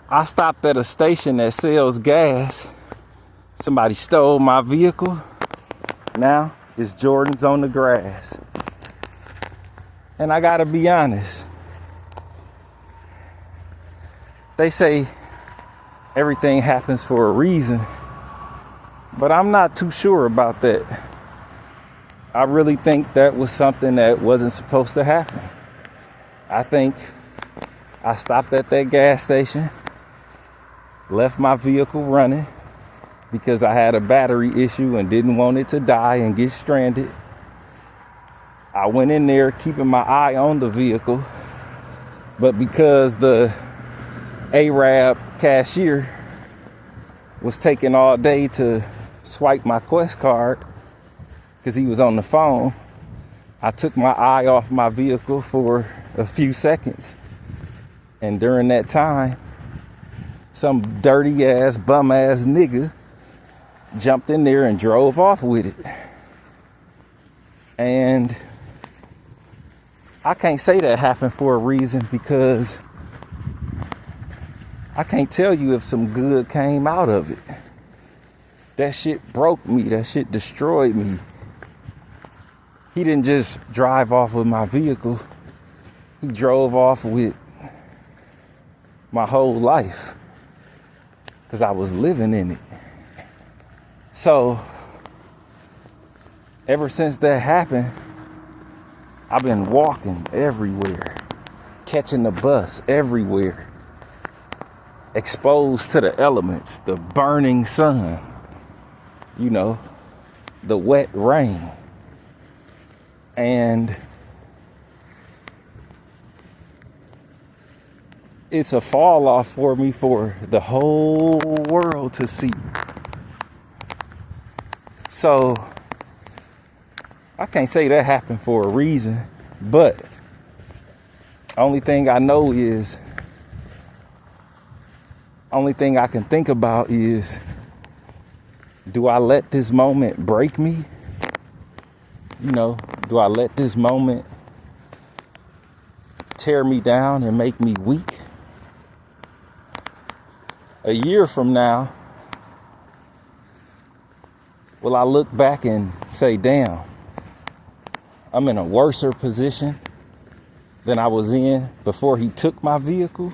I stopped at a station that sells gas. Somebody stole my vehicle. Now it's Jordans on the grass. And I gotta be honest. They say everything happens for a reason, but I'm not too sure about that. I really think that was something that wasn't supposed to happen. I think I stopped at that gas station, left my vehicle running because I had a battery issue and didn't want it to die and get stranded. I went in there keeping my eye on the vehicle, but because the Arab cashier was taking all day to swipe my Quest card because he was on the phone, I took my eye off my vehicle for a few seconds. And during that time, some dirty ass, bum ass nigga jumped in there and drove off with it. And I can't say that happened for a reason because I can't tell you if some good came out of it. That shit broke me. That shit destroyed me. He didn't just drive off with my vehicle. He drove off with my whole life because I was living in it. So ever since that happened, I've been walking everywhere, catching the bus everywhere, exposed to the elements, the burning sun, you know, the wet rain. And it's a fall off for me for the whole world to see. So I can't say that happened for a reason, but only thing I know is, only thing I can think about is, do I let this moment break me? You know, do I let this moment tear me down and make me weak? A year from now, will I look back and say, damn, I'm in a worser position than I was in before he took my vehicle?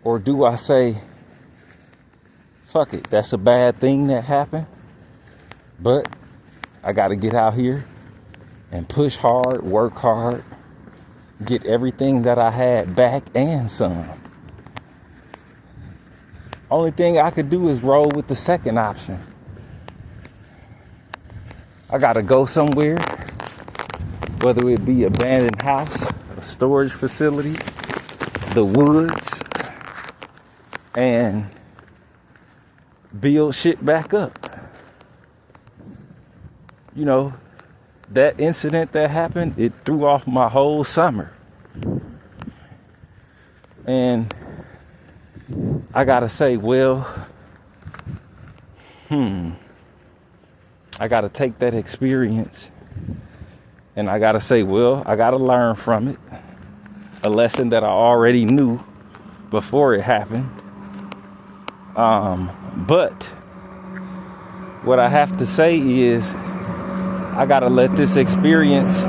Or do I say, fuck it, that's a bad thing that happened, but I gotta get out here and push hard, work hard, get everything that I had back and some. Only thing I could do is roll with the second option. I gotta go somewhere, whether it be abandoned house, a storage facility, the woods, and build shit back up. You know, that incident that happened, it threw off my whole summer. And I gotta say, well, I gotta take that experience and I gotta say, well, I gotta learn from it. A lesson that I already knew before it happened. But what I have to say is, I gotta let this experience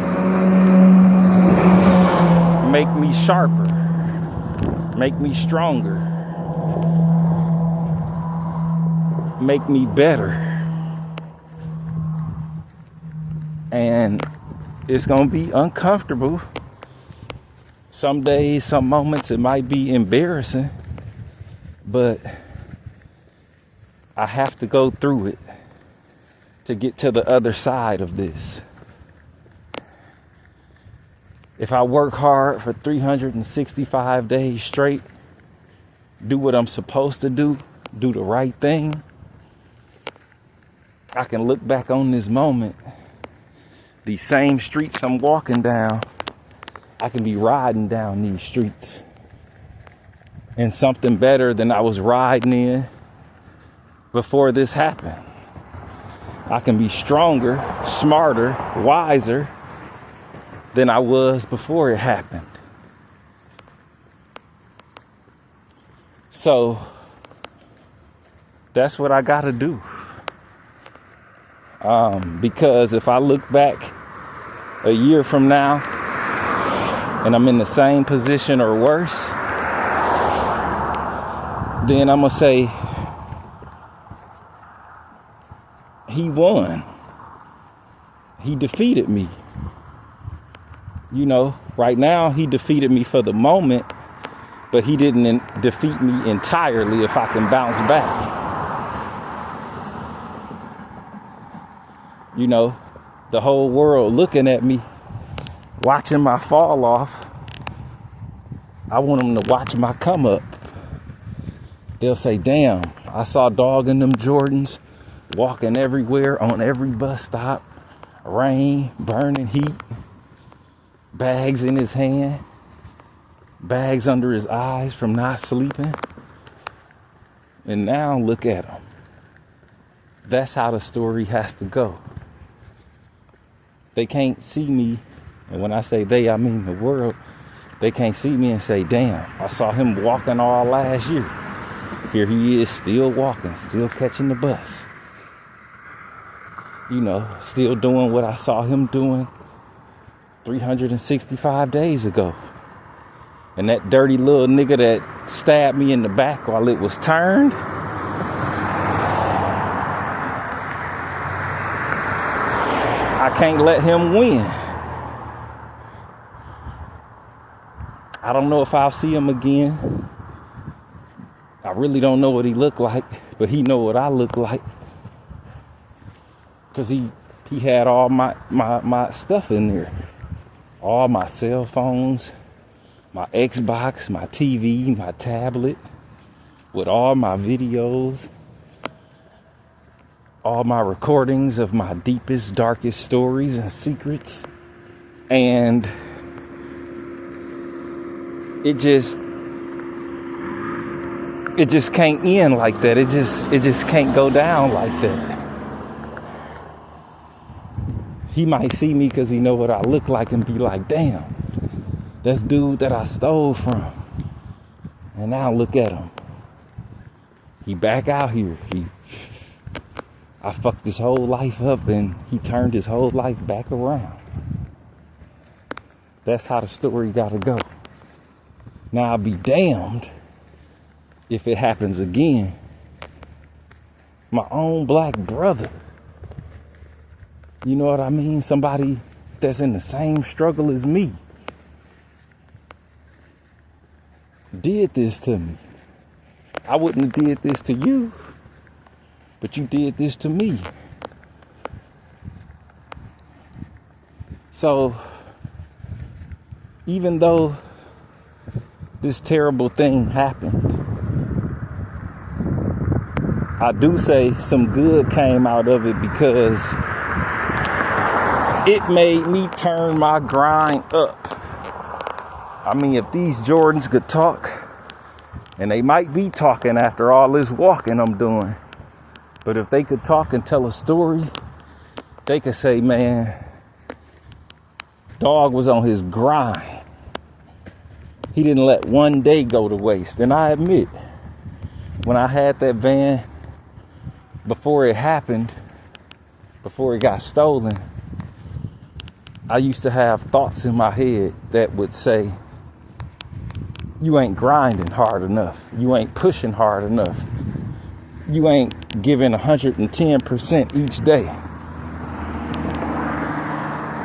make me sharper, make me stronger, make me better. And it's gonna be uncomfortable. Some days, some moments, it might be embarrassing, but I have to go through it to get to the other side of this. If I work hard for 365 days straight, do what I'm supposed to do the right thing, I can look back on this moment, these same streets I'm walking down, I can be riding down these streets in something better than I was riding in before this happened. I can be stronger, smarter, wiser than I was before it happened. So that's what I gotta do. Because if I look back a year from now and I'm in the same position or worse, then I'm gonna say he won. He defeated me. You know, right now he defeated me for the moment, but he didn't defeat me entirely if I can bounce back. You know, the whole world looking at me, watching my fall off. I want them to watch my come up. They'll say, damn, I saw Dog in them Jordans, walking everywhere on every bus stop, rain, burning heat, bags in his hand, bags under his eyes from not sleeping. And now look at him. That's how the story has to go. They can't see me, and when I say they, I mean the world. They can't see me and say, damn, I saw him walking all last year. Here he is, still walking, still catching the bus. You know, still doing what I saw him doing 365 days ago. And that dirty little nigga that stabbed me in the back while it was turned, I can't let him win. I don't know if I'll see him again. I really don't know what he looked like, but he know what I look like. Cause he had all my stuff in there. All my cell phones, my Xbox, my TV, my tablet, with all my videos, all my recordings of my deepest, darkest stories and secrets. And it just can't end like that. It just can't go down like that. He might see me because he know what I look like and be like, damn, that's dude that I stole from. And now look at him. He back out here. I fucked his whole life up and he turned his whole life back around. That's how the story gotta go. Now I'll be damned if it happens again. My own black brother. You know what I mean? Somebody that's in the same struggle as me did this to me. I wouldn't have did this to you, but you did this to me. So even though this terrible thing happened, I do say some good came out of it because it made me turn my grind up. I mean, if these Jordans could talk, and they might be talking after all this walking I'm doing, but if they could talk and tell a story, they could say, man, Dog was on his grind. He didn't let one day go to waste. And I admit, when I had that van, before it happened, before it got stolen, I used to have thoughts in my head that would say, you ain't grinding hard enough. You ain't pushing hard enough. You ain't giving 110% each day.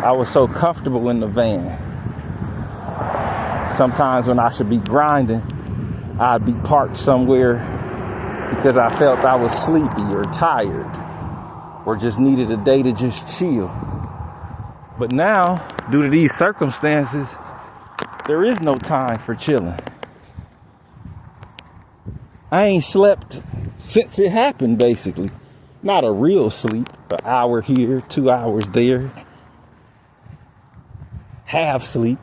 I was so comfortable in the van. Sometimes when I should be grinding, I'd be parked somewhere because I felt I was sleepy or tired or just needed a day to just chill. But now, due to these circumstances, there is no time for chilling. I ain't slept since it happened, basically. Not a real sleep, an hour here, 2 hours there. Half sleep,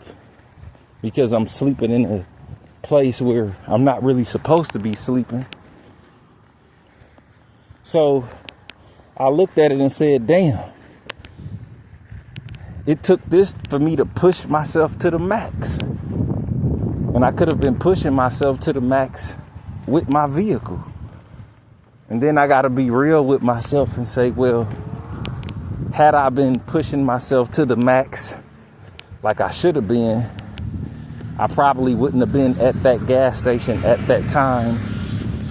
because I'm sleeping in a place where I'm not really supposed to be sleeping. So I looked at it and said, damn, it took this for me to push myself to the max. And I could have been pushing myself to the max with my vehicle. And then I got to be real with myself and say, well, had I been pushing myself to the max like I should have been, I probably wouldn't have been at that gas station at that time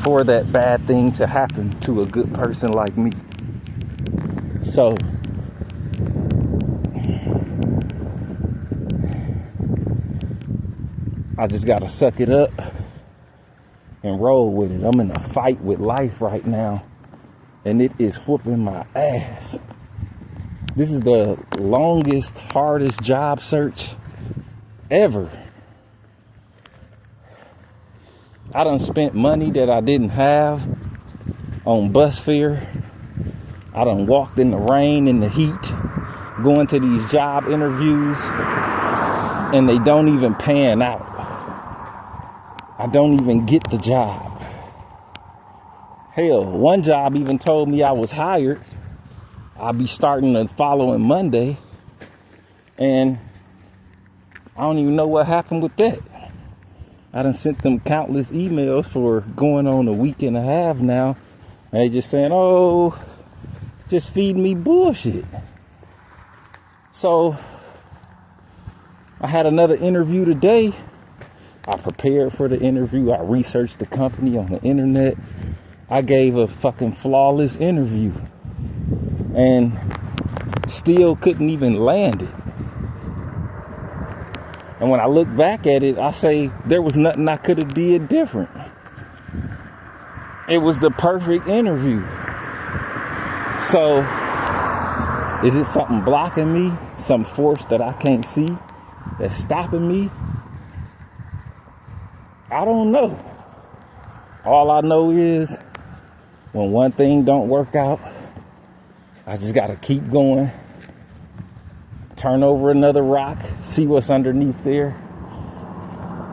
for that bad thing to happen to a good person like me. So I just got to suck it up and roll with it. I'm in a fight with life right now, and it is whooping my ass. This is the longest, hardest job search ever. I done spent money that I didn't have on bus fare. I done walked in the rain and the heat, going to these job interviews, and they don't even pan out. I don't even get the job. Hell, one job even told me I was hired. I'll be starting the following Monday, and I don't even know what happened with that. I done sent them countless emails for going on a week and a half now, and they just saying, oh, just feed me bullshit. So I had another interview today. I prepared for the interview. I researched the company on the internet. I gave a fucking flawless interview and still couldn't even land it. And when I look back at it, I say there was nothing I could have did different. It was the perfect interview. So, is it something blocking me? Some force that I can't see that's stopping me? I don't know. All I know is when one thing don't work out, I just got to keep going. Turn over another rock, see what's underneath there,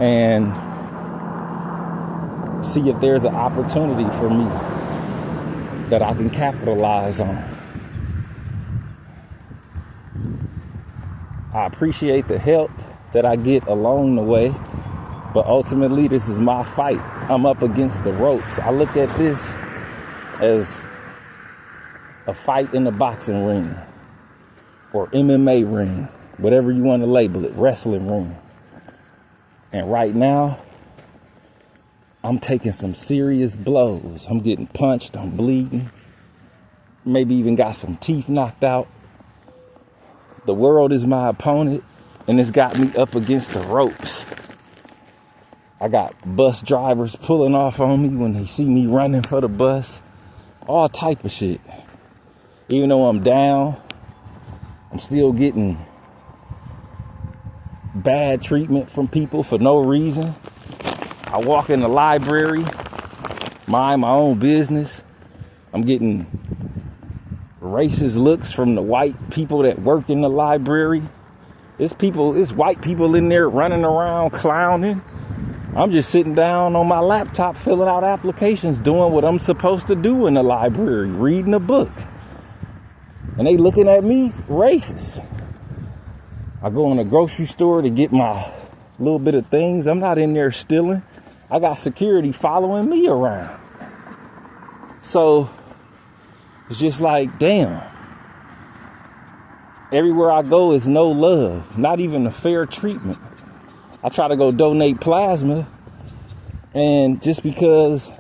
and see if there's an opportunity for me that I can capitalize on. I appreciate the help that I get along the way, but ultimately this is my fight. I'm up against the ropes. I look at this as a fight in a boxing ring or MMA ring, whatever you want to label it, wrestling ring. And right now, I'm taking some serious blows. I'm getting punched, I'm bleeding, maybe even got some teeth knocked out. The world is my opponent, and it's got me up against the ropes. I got bus drivers pulling off on me when they see me running for the bus. All type of shit. Even though I'm down, I'm still getting bad treatment from people for no reason. I walk in the library, mind my own business. I'm getting racist looks from the white people that work in the library. It's white people in there running around clowning. I'm just sitting down on my laptop filling out applications, doing what I'm supposed to do in the library, reading a book. And they looking at me racist. I go in a grocery store to get my little bit of things. I'm not in there stealing. I got security following me around. So it's just like, damn. Everywhere I go is no love, not even a fair treatment. I try to go donate plasma, and just because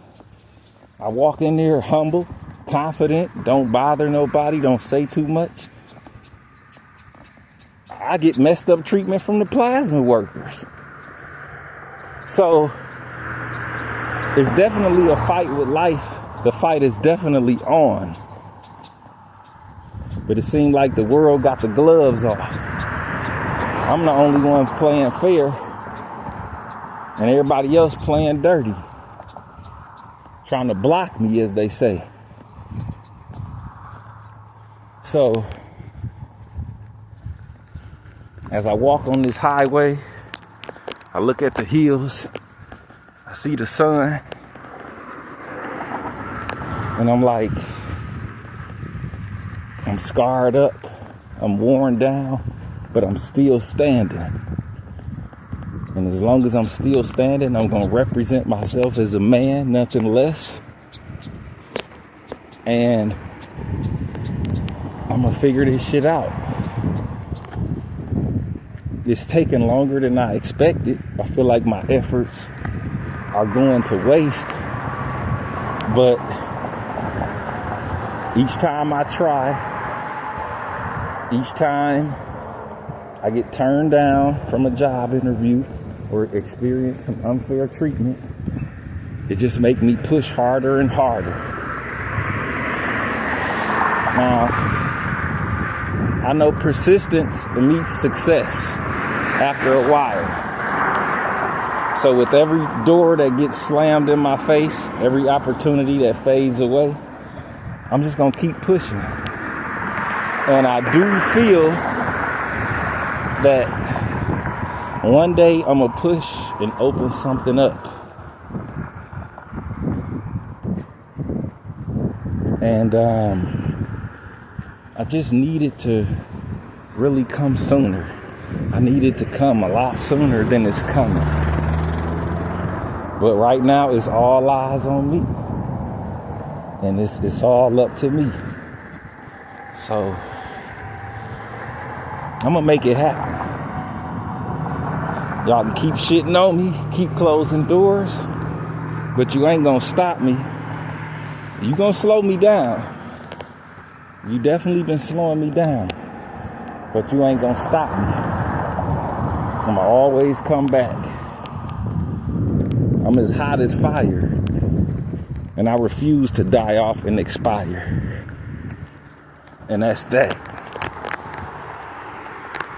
I walk in there humble, confident, don't bother nobody, don't say too much, I get messed up treatment from the plasma workers. So it's definitely a fight with life. The fight is definitely on. But it seemed like the world got the gloves off. I'm the only one playing fair, and everybody else playing dirty. Trying to block me, as they say. So, as I walk on this highway, I look at the hills, I see the sun, and I'm like, I'm scarred up, I'm worn down, but I'm still standing. And as long as I'm still standing, I'm going to represent myself as a man, nothing less. And I'm going to figure this shit out. It's taking longer than I expected. I feel like my efforts are going to waste. But each time I try, each time I get turned down from a job interview or experience some unfair treatment, it just makes me push harder and harder. Now, I know persistence meets success after a while. So with every door that gets slammed in my face, every opportunity that fades away, I'm just going to keep pushing. And I do feel that one day I'm going to push and open something up. And I just needed to really come sooner. I needed to come a lot sooner than it's coming. But right now, it's all eyes on me. And it's all up to me. So, I'm going to make it happen. Y'all can keep shitting on me, keep closing doors, but you ain't going to stop me. You going to slow me down. You definitely been slowing me down, but you ain't going to stop me. I'm going to always come back. I'm as hot as fire, and I refuse to die off and expire. And that's that.